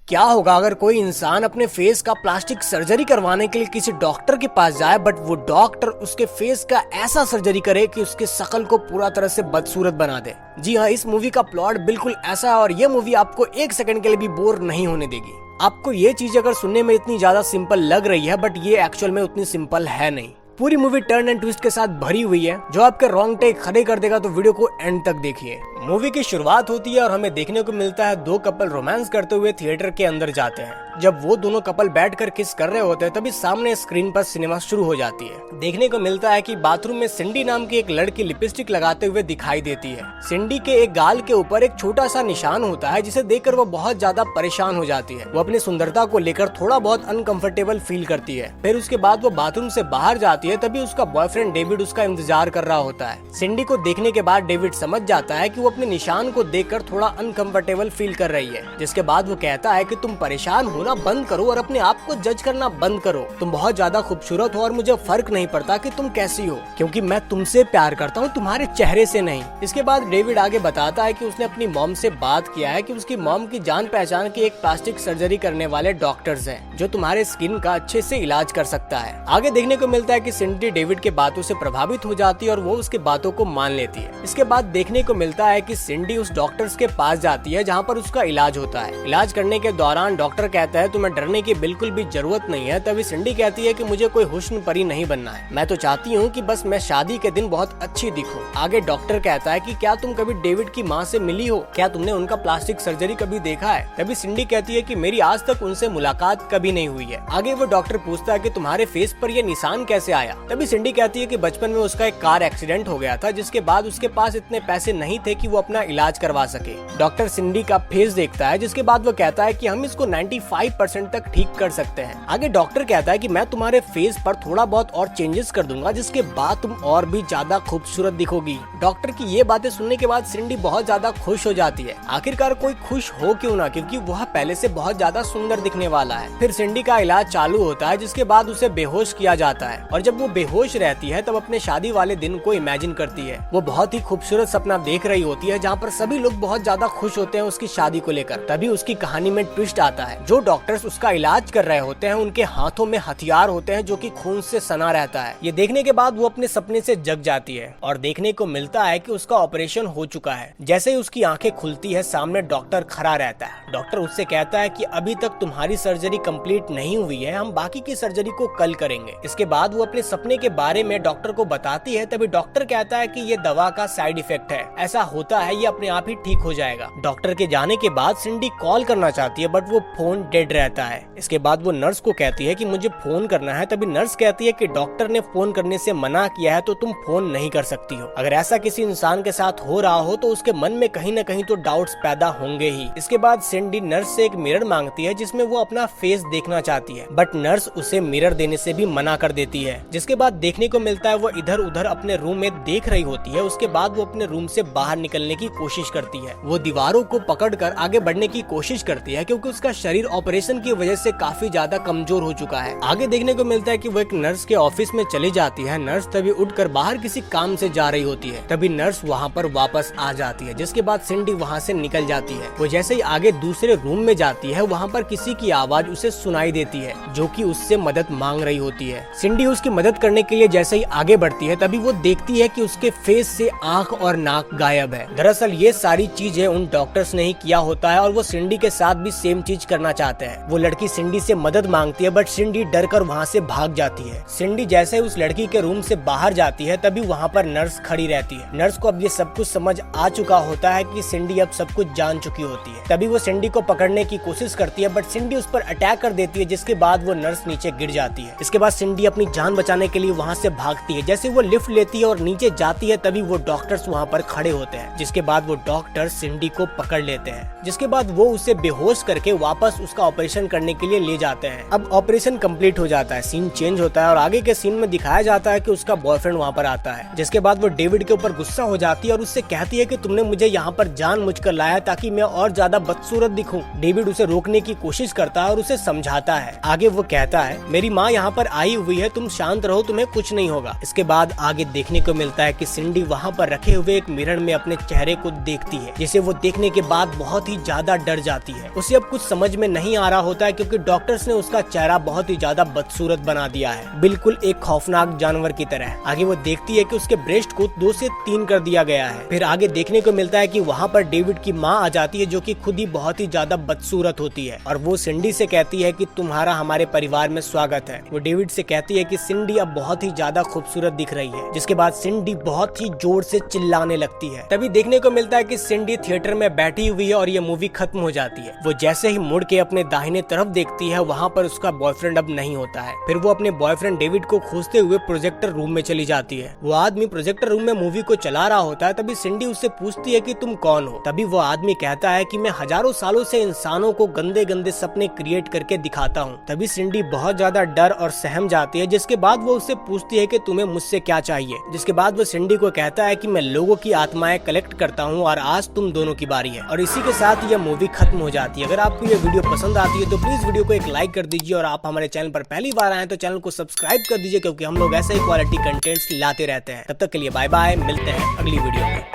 क्या होगा अगर कोई इंसान अपने फेस का प्लास्टिक सर्जरी करवाने के लिए किसी डॉक्टर के पास जाए, बट वो डॉक्टर उसके फेस का ऐसा सर्जरी करे कि उसके शकल को पूरा तरह से बदसूरत बना दे। जी हाँ, इस मूवी का प्लॉट बिल्कुल ऐसा है और ये मूवी आपको एक सेकंड के लिए भी बोर नहीं होने देगी। आपको ये चीज अगर सुनने में इतनी ज्यादा सिंपल लग रही है, बट ये एक्चुअल में उतनी सिंपल है नहीं। पूरी मूवी टर्न एंड ट्विस्ट के साथ भरी हुई है जो आपके रोंगटे खड़े कर देगा, तो वीडियो को एंड तक देखिए। मूवी की शुरुआत होती है और हमें देखने को मिलता है दो कपल रोमांस करते हुए थिएटर के अंदर जाते हैं। जब वो दोनों कपल बैठकर किस कर रहे होते हैं तभी सामने स्क्रीन पर सिनेमा शुरू हो जाती है। देखने को मिलता है कि बाथरूम में सिंडी नाम की एक लड़की लिपस्टिक लगाते हुए दिखाई देती है। सिंडी के एक गाल के ऊपर एक छोटा सा निशान होता है जिसे देखकर वो बहुत ज्यादा परेशान हो जाती है। वो अपनी सुंदरता को लेकर थोड़ा बहुत अनकंफर्टेबल फील करती है। फिर उसके बाद वो बाथरूम से बाहर जाती है, तभी उसका बॉयफ्रेंड डेविड उसका इंतजार कर रहा होता है। सिंडी को देखने के बाद डेविड समझ जाता है कि वो अपने निशान को देखकर थोड़ा अनकंफर्टेबल फील कर रही है, जिसके बाद वो कहता है कि तुम परेशान होना बंद करो और अपने आप को जज करना बंद करो। तुम बहुत ज्यादा खूबसूरत हो और मुझे फर्क नहीं पड़ता कि तुम कैसी हो, क्योंकि मैं तुमसे प्यार करता हूँ, तुम्हारे चेहरे से नहीं। इसके बाद डेविड आगे बताता है कि उसने अपनी मॉम से बात किया है कि उसकी मॉम की जान पहचान के एक प्लास्टिक सर्जरी करने वाले डॉक्टर्स हैं जो तुम्हारे स्किन का अच्छे से इलाज कर सकता है। आगे देखने को मिलता है कि सिंडी डेविड के बातों से प्रभावित हो जाती है और वो उसके बातों को मान लेती है। इसके बाद देखने को मिलता है कि सिंडी उस डॉक्टर्स के पास जाती है जहाँ पर उसका इलाज होता है। इलाज करने के दौरान डॉक्टर कहता है तुम्हें डरने की बिल्कुल भी जरूरत नहीं है। तभी सिंडी कहती है कि मुझे कोई हुस्न परी नहीं बनना है, मैं तो चाहती हूँ कि बस मैं शादी के दिन बहुत अच्छी दिखूं। आगे डॉक्टर कहता है कि क्या तुम कभी डेविड की माँ से मिली हो, क्या तुमने उनका प्लास्टिक सर्जरी कभी देखा है। तभी सिंडी कहती है कि मेरी आज तक उनसे मुलाकात कभी नहीं हुई है। आगे वो डॉक्टर पूछता है कि तुम्हारे फेस पर ये निशान कैसे आया। तभी सिंडी कहती है कि बचपन में उसका एक कार एक्सीडेंट हो गया था, जिसके बाद उसके पास इतने पैसे नहीं थे कि वो अपना इलाज करवा सके। डॉक्टर सिंडी का फेस देखता है, जिसके बाद वो कहता है कि हम इसको 95% तक ठीक कर सकते हैं। आगे डॉक्टर कहता है कि मैं तुम्हारे फेस पर थोड़ा बहुत और चेंजेस कर दूंगा, जिसके बाद तुम और भी ज्यादा खूबसूरत दिखोगी। डॉक्टर की ये बातें सुनने के बाद सिंडी बहुत ज्यादा खुश हो जाती है। आखिरकार कोई खुश हो क्यों ना, क्योंकि वह पहले से बहुत ज्यादा सुंदर दिखने वाला है। फिर सिंडी का इलाज चालू होता है, जिसके बाद उसे बेहोश किया जाता है और जब वो बेहोश रहती है तब अपने शादी वाले दिन को इमेजिन करती है। वो बहुत ही खूबसूरत सपना देख रही होती है जहाँ पर सभी लोग बहुत ज्यादा खुश होते हैं उसकी शादी को लेकर। तभी उसकी कहानी में ट्विस्ट आता है। जो डॉक्टर्स उसका इलाज कर रहे होते हैं उनके हाथों में हथियार होते हैं जो कि खून से सना रहता है। ये देखने के बाद वो अपने सपने से जग जाती है और देखने को मिलता है कि उसका ऑपरेशन हो चुका है। जैसे ही उसकी आंखें खुलती है सामने डॉक्टर खड़ा रहता है। डॉक्टर उससे कहता है कि अभी तक तुम्हारी सर्जरी कंप्लीट नहीं हुई है, हम बाकी की सर्जरी को कल करेंगे। इसके बाद वो अपने सपने के बारे में डॉक्टर को बताती है। तभी डॉक्टर कहता है कि ये दवा का साइड इफेक्ट है, ऐसा होता है, ये अपने आप ही ठीक हो जाएगा। डॉक्टर के जाने के बाद सिंडी कॉल करना चाहती है बट वो फोन डेड रहता है। इसके बाद वो नर्स को कहती है कि मुझे फोन करना है। तभी नर्स कहती है कि डॉक्टर ने फोन करने से मना किया है तो तुम फोन नहीं कर सकती हो। अगर ऐसा किसी इंसान के साथ हो रहा हो तो उसके मन में कहीं न कहीं तो डाउट्स पैदा होंगे ही। इसके बाद सिंडी नर्स से एक मिरर मांगती है जिसमें वो अपना फेस देखना चाहती है, बट नर्स उसे मिरर देने से भी मना कर देती है। जिसके बाद देखने को मिलता है वो इधर उधर अपने रूम में देख रही होती है। उसके बाद वो अपने रूम से बाहर निकलने की कोशिश करती है। वो दीवारों को पकड़कर आगे बढ़ने की कोशिश करती है क्योंकि उसका शरीर ऑपरेशन की वजह से काफी ज्यादा कमजोर हो चुका है। आगे देखने को मिलता है कि वो एक नर्स के ऑफिस में चली जाती है। नर्स तभी उठकर बाहर किसी काम से जा रही होती है। तभी नर्स वहाँ पर वापस आ जाती है, जिसके बाद सिंडी वहाँ से निकल जाती है। वो जैसे ही आगे दूसरे रूम में जाती है वहाँ पर किसी की आवाज उसे सुनाई देती है जो कि उससे मदद मांग रही होती है। सिंडी उसकी मदद करने के लिए जैसे ही आगे बढ़ती है तभी वो देखती है कि उसके फेस से आंख और नाक गायब है। दरअसल ये सारी चीजें उन डॉक्टर्स ने ही किया होता है और वो सिंडी के साथ भी सेम चीज करना चाहते हैं। वो लड़की सिंडी से मदद मांगती है बट सिंडी डर कर वहाँ से भाग जाती है। सिंडी जैसे उस लड़की के रूम से बाहर जाती है तभी वहाँ पर नर्स खड़ी रहती है। नर्स को अब ये सब कुछ समझ आ चुका होता है कि सिंडी अब सब कुछ जान चुकी होती है। तभी वो सिंडी को पकड़ने की कोशिश करती है बट सिंडी उस पर अटैक कर देती है, जिसके बाद वो नर्स नीचे गिर जाती है। इसके बाद सिंडी अपनी जान बचाने के लिए वहाँ से भागती है। जैसे वो लिफ्ट लेती है और नीचे जाती है तभी वो डॉक्टर्स वहाँ पर खड़े होते हैं, जिसके बाद वो डॉक्टर सिंडी को पकड़ लेते हैं। जिसके बाद वो उसे बेहोश करके वापस उसका ऑपरेशन करने के लिए ले जाते हैं। अब ऑपरेशन कंप्लीट हो जाता है, सीन चेंज होता है और आगे के सीन में दिखाया जाता है कि उसका बॉयफ्रेंड वहाँ पर आता है। जिसके बाद वो डेविड के ऊपर गुस्सा हो जाती है और उससे कहती है कि तुमने मुझे यहाँ पर जानबूझकर लाया ताकि मैं और ज्यादा बदसूरत दिखूं। डेविड उसे रोकने की कोशिश करता है और उसे समझाता है। आगे वो कहता है मेरी माँ यहाँ पर आई हुई है, तुम शांत शांत रहो, तुम्हें कुछ नहीं होगा। इसके बाद आगे देखने को मिलता है कि सिंडी वहाँ पर रखे हुए एक मिरर में अपने चेहरे को देखती है, जिसे वो देखने के बाद बहुत ही ज्यादा डर जाती है। उसे अब कुछ समझ में नहीं आ रहा होता है क्योंकि डॉक्टर्स ने उसका चेहरा बहुत ही ज्यादा बदसूरत बना दिया है, बिल्कुल एक खौफनाक जानवर की तरह। आगे वो देखती है कि उसके ब्रेस्ट को 2 से 3 कर दिया गया है। फिर आगे देखने को मिलता है कि वहाँ पर डेविड की माँ आ जाती है, जो कि खुद ही बहुत ही ज्यादा बदसूरत होती है, और वो सिंडी से कहती है कि तुम्हारा हमारे परिवार में स्वागत है। वो डेविड से कहती है कि सिंडी अब बहुत ही ज्यादा खूबसूरत दिख रही है, जिसके बाद सिंडी बहुत ही जोर से चिल्लाने लगती है। तभी देखने को मिलता है कि सिंडी थिएटर में बैठी हुई है और ये मूवी खत्म हो जाती है। वो जैसे ही मुड़ के अपने दाहिने तरफ देखती है, वहाँ पर उसका बॉयफ्रेंड अब नहीं होता है। फिर वो अपने बॉयफ्रेंड डेविड को खोजते हुए प्रोजेक्टर रूम में चली जाती है। वो आदमी प्रोजेक्टर रूम में मूवी को चला रहा होता है। तभी सिंडी उससे पूछती है कि तुम कौन हो। तभी वो आदमी कहता है कि मैं हजारों सालों से इंसानों को गंदे गंदे सपने क्रिएट करके दिखाता हूँ। तभी सिंडी बहुत ज्यादा डर और सहम जाती है, जिसके बाद वो उससे पूछती है कि तुम्हें मुझसे क्या चाहिए। जिसके बाद वो सिंडी को कहता है कि मैं लोगों की आत्माएं कलेक्ट करता हूँ और आज तुम दोनों की बारी है। और इसी के साथ यह मूवी खत्म हो जाती है। अगर आपको ये वीडियो पसंद आती है तो प्लीज वीडियो को एक लाइक कर दीजिए, और आप हमारे चैनल पर पहली बार आए तो चैनल को सब्सक्राइब कर दीजिए, क्योंकि हम लोग ऐसे ही क्वालिटी कंटेंट्स लाते रहते हैं। तब तक के लिए बाय बाय, मिलते हैं अगली वीडियो में।